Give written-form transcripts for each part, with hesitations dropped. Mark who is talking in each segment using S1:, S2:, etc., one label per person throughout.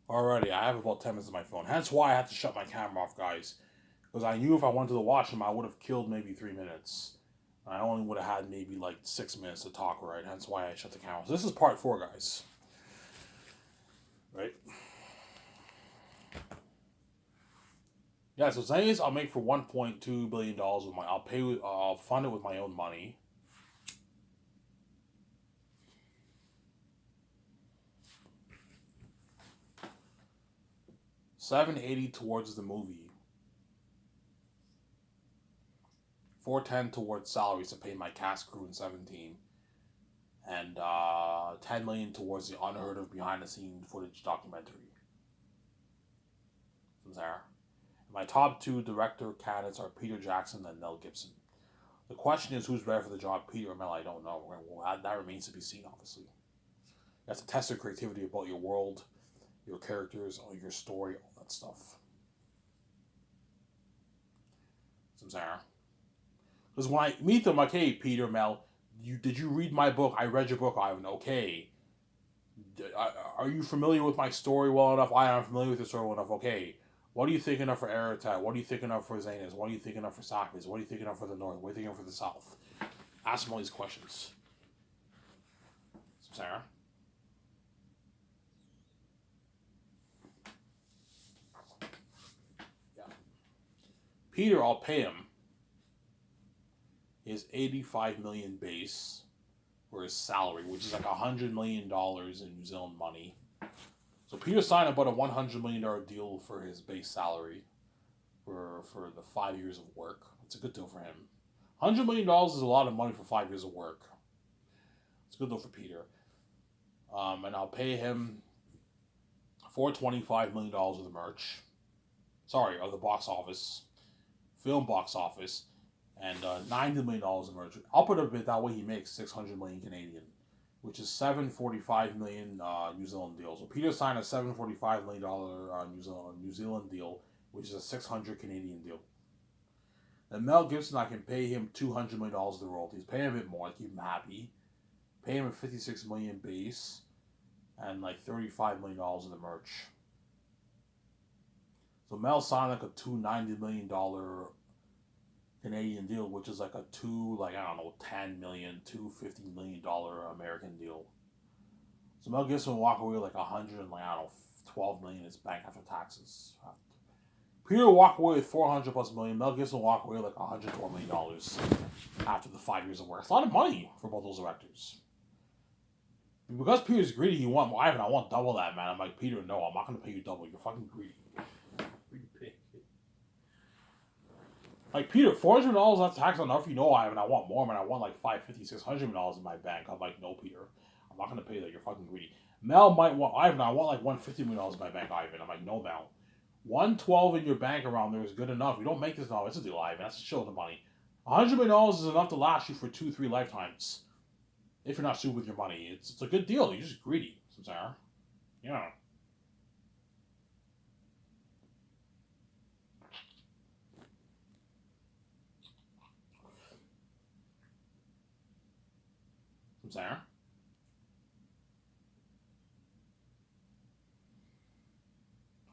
S1: Alrighty, I have about 10 minutes on my phone. Hence why I had to shut my camera off, guys. Because I knew if I went to the washroom, I would have killed maybe 3 minutes. I only would have had maybe like 6 minutes to talk, right? Hence why I shut the camera. So this is part four, guys. Right? Yeah, so anyways, I'll make for $1.2 billion with my. I'll fund it with my own money. $780 towards the movie. $410 towards salaries to pay my cast crew in 17, and 10 million towards the unheard of behind the scene footage documentary from Sarah. My top two director candidates are Peter Jackson and Mel Gibson. The question is who's better for the job, Peter or Mel? I don't know. Well, that remains to be seen, obviously. You have to test your creativity about your world, your characters, your story, all that stuff. From Sarah. Because when I meet them, like, hey, Peter, Mel, did you read my book? I read your book, Ivan. Okay. Are you familiar with my story well enough? I am familiar with your story well enough. Okay. What are you thinking of for Aratat? What are you thinking of for Zanis? What are you thinking of for Sakis? What are you thinking of for the North? What are you thinking of for the South? Ask them all these questions. Sarah? Yeah. Peter, I'll pay him his 85 million base for his salary, which is like $100 million in New Zealand money. So Peter signed about a $100 million deal for his base salary for the 5 years of work. It's a good deal for him. $100 million is a lot of money for 5 years of work. It's a good deal for Peter. And I'll pay him $425 million of the merch. Sorry, of the box office, film box office, and $90 million of merch. I'll put it a bit that way. He makes 600 million Canadian, which is 745 million New Zealand deal. So Peter signed a $745 million New Zealand deal, which is a 600 Canadian deal. And Mel Gibson, I can pay him $200 million of the royalties. Pay him a bit more, keep him happy. Pay him a 56 million base, and like $35 million of the merch. So Mel signed like a $290 million Canadian deal, which is like a I don't know, 10 million, $250 million American deal. So Mel Gibson will walk away with like 100 and like I don't know, 12 million in his bank after taxes. Peter will walk away with 400 plus million. Mel Gibson will walk away with like $112 million after the 5 years of work. It's a lot of money for both those directors. Because Peter's greedy, he want Ivan. I want double that, man. I'm like, Peter, no, I'm not gonna pay you double. You're fucking greedy. Like, Peter, $400 that's tax enough. You know, Ivan, I want more, man. I want like $550, $600 in my bank. I'm like, no, Peter, I'm not gonna pay that. You're fucking greedy. Mel might want Ivan. I want like $150 million in my bank, Ivan. I'm like, no, Mel. 112 in your bank around there is good enough. You don't make this now. It's a deal, Ivan. That's a show of the money. $100 million is enough to last you for 2-3 lifetimes. If you're not stupid with your money, it's a good deal. You're just greedy, Sarah. Yeah. Sarah.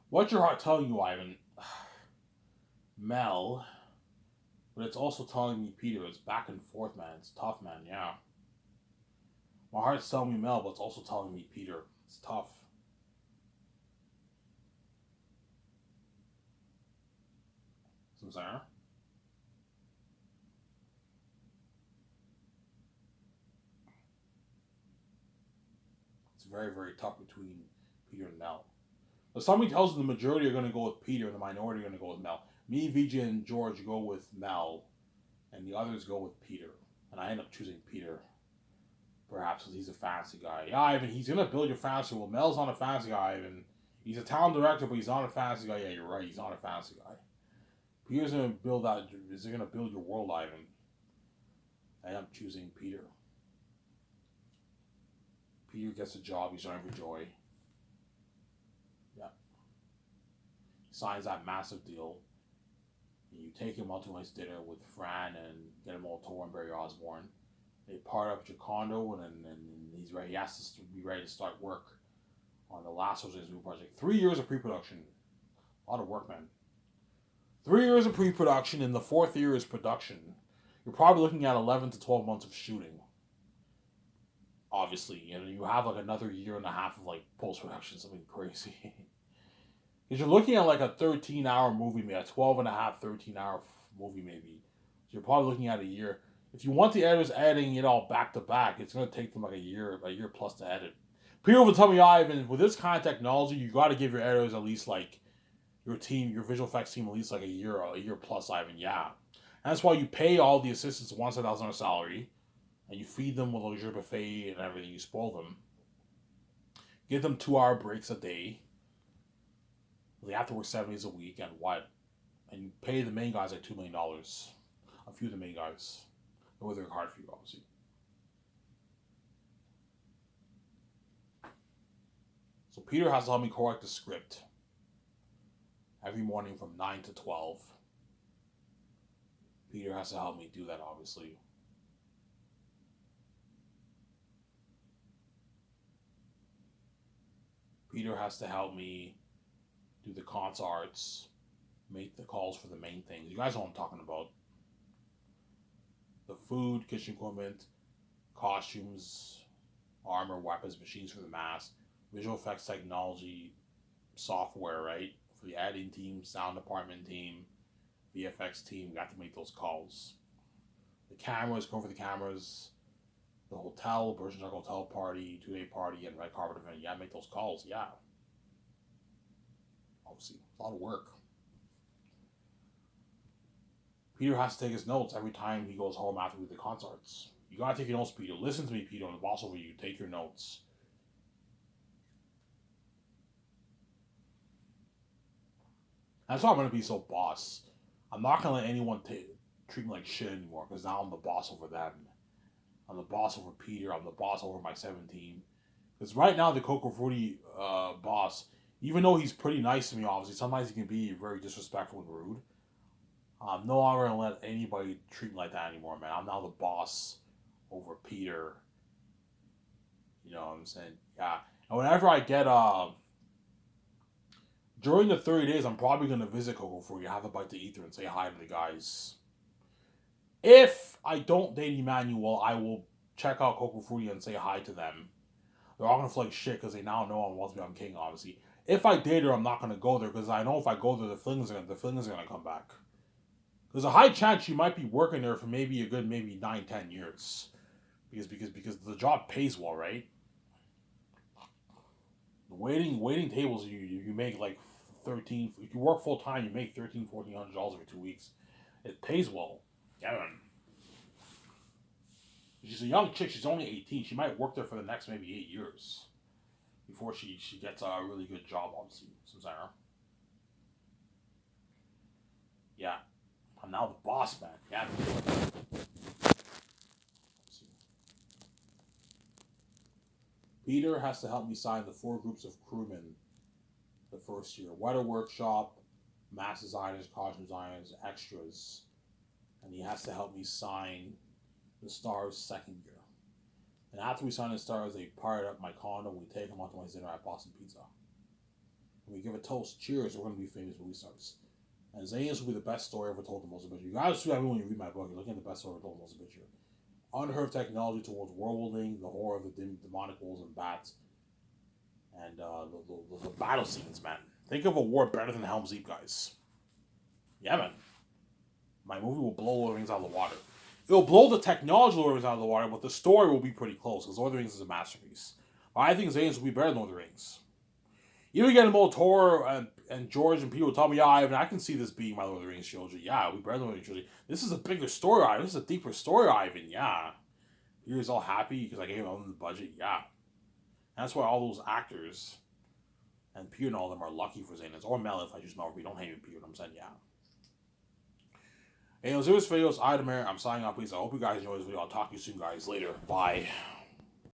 S1: What's your heart telling you, Ivan? Mel, but it's also telling me Peter. It's back and forth, man. It's tough, man. Yeah. My heart's telling me Mel, but it's also telling me Peter. It's tough. Sarah. It's very, very tough between Peter and Mel. But somebody tells me the majority are going to go with Peter and the minority are going to go with Mel. Me, Vijay, and George go with Mel, and the others go with Peter. And I end up choosing Peter, perhaps because he's a fantasy guy. Yeah, Ivan, he's going to build your fantasy. Well, Mel's not a fantasy guy, Ivan. He's a talent director, but he's not a fantasy guy. Yeah, you're right. He's not a fantasy guy. Peter's going to build that. Is going to build your world, Ivan. I am choosing Peter. Peter gets a job. He's running for Joy. Yeah. He signs that massive deal. You take him out to a nice dinner with Fran and get him all tour and Barry Osborne. They part up at your condo, and he's ready. He has to be ready to start work on the Last of Us movie project. 3 years of pre-production. A lot of work, man. 3 years of pre-production, and the fourth year is production. You're probably looking at 11 to 12 months of shooting. Obviously, you have like another year and a half of like post-production, something crazy. Because you're looking at like a 13-hour movie, maybe a 12 and a half, 13-hour movie, maybe. So you're probably looking at a year. If you want the editors editing it all back to back, it's going to take them like a year plus to edit. People will tell me, Ivan, with this kind of technology, you got to give your editors at least like your team, your visual effects team, at least like a year plus, Ivan. Yeah, and that's why you pay all the assistants $1,000 salary, and you feed them with a leisure buffet and everything. You spoil them. Give them 2-hour breaks a day. They have to work 7 days a week, and what? And you pay the main guys like $2 million. A few of the main guys. They work hard for you, obviously. So Peter has to help me correct the script every morning from 9 to 12. Peter has to help me do that, obviously. Peter has to help me do the console arts, make the calls for the main things. You guys know what I'm talking about. The food, kitchen equipment, costumes, armor, weapons, machines for the mask, visual effects technology, software, right? For the editing team, sound department team, VFX team, we got to make those calls. The cameras, going for the cameras, the hotel, Persian Jungle Hotel party, 2-day party, and red carpet event. Yeah, make those calls, yeah. Obviously, a lot of work. Peter has to take his notes every time he goes home after the concerts. You gotta take your notes, Peter. Listen to me, Peter. I'm the boss over you. Take your notes. That's why I'm gonna be so boss. I'm not gonna let anyone treat me like shit anymore, because now I'm the boss over them. I'm the boss over Peter. I'm the boss over my 17. Because right now the Coco Frutti boss, even though he's pretty nice to me, obviously, sometimes he can be very disrespectful and rude. I'm no longer gonna let anybody treat me like that anymore, man. I'm now the boss over Peter. You know what I'm saying? Yeah. And whenever I get during the 30 days, I'm probably gonna visit Coco Frutti, have a bite to eat there, and say hi to the guys. If I don't date Emmanuel, I will check out Coco Frutti and say hi to them. They're all gonna feel like shit because they now know I'm supposed to be king, obviously. If I date her, I'm not gonna go there because I know if I go there, the feelings are gonna come back. There's a high chance she might be working there for maybe a good 9-10 years, because the job pays well, right? The waiting tables you make like 13. If you work full time, you make $1,300-$1,400 every 2 weeks. It pays well. Yeah, man. She's a young chick. She's only 18. She might work there for the next maybe 8 years before she gets a really good job, obviously. Sarah. Yeah. I'm now the boss, man. Yeah. Peter has to help me sign the 4 groups of crewmen the first year. Weather workshop, mass designers, costume designers, extras. And he has to help me sign the stars second year. And after we sign the stars, they pirate up my condo. We take them out to my dinner at Boston Pizza. And we give a toast. Cheers, we're going to be famous movie stars. And Zane's will be the best story ever told in Most Adventure. You guys see that when you read my book. You're looking at the best story ever told in Most Adventure. Unheard of technology towards world building, the horror of the demonic wolves and bats, and the battle scenes, man. Think of a war better than Helm's Deep, guys. Yeah, man. My movie will blow Lord of the Rings out of the water. It'll blow the technology of Lord of the Rings out of the water, but the story will be pretty close, because Lord of the Rings is a masterpiece. But I think Zane's will be better than Lord of the Rings. You get Mo Toro and George and people tell me, yeah, I can see this being my Lord of the Rings trilogy. Yeah, we better than Lord of the Rings trilogy. This is a bigger story, Ivan. This is a deeper story, Ivan. Yeah. He was all happy because I gave him the budget. Yeah. And that's why all those actors and Peter and all of them are lucky for Zane's. Or Mel, if I choose Mel, we don't hate him, Peter. I'm saying, yeah. Anyways, it was videos. I'm signing off, please. I hope you guys enjoyed this video. I'll talk to you soon, guys. Later. Bye.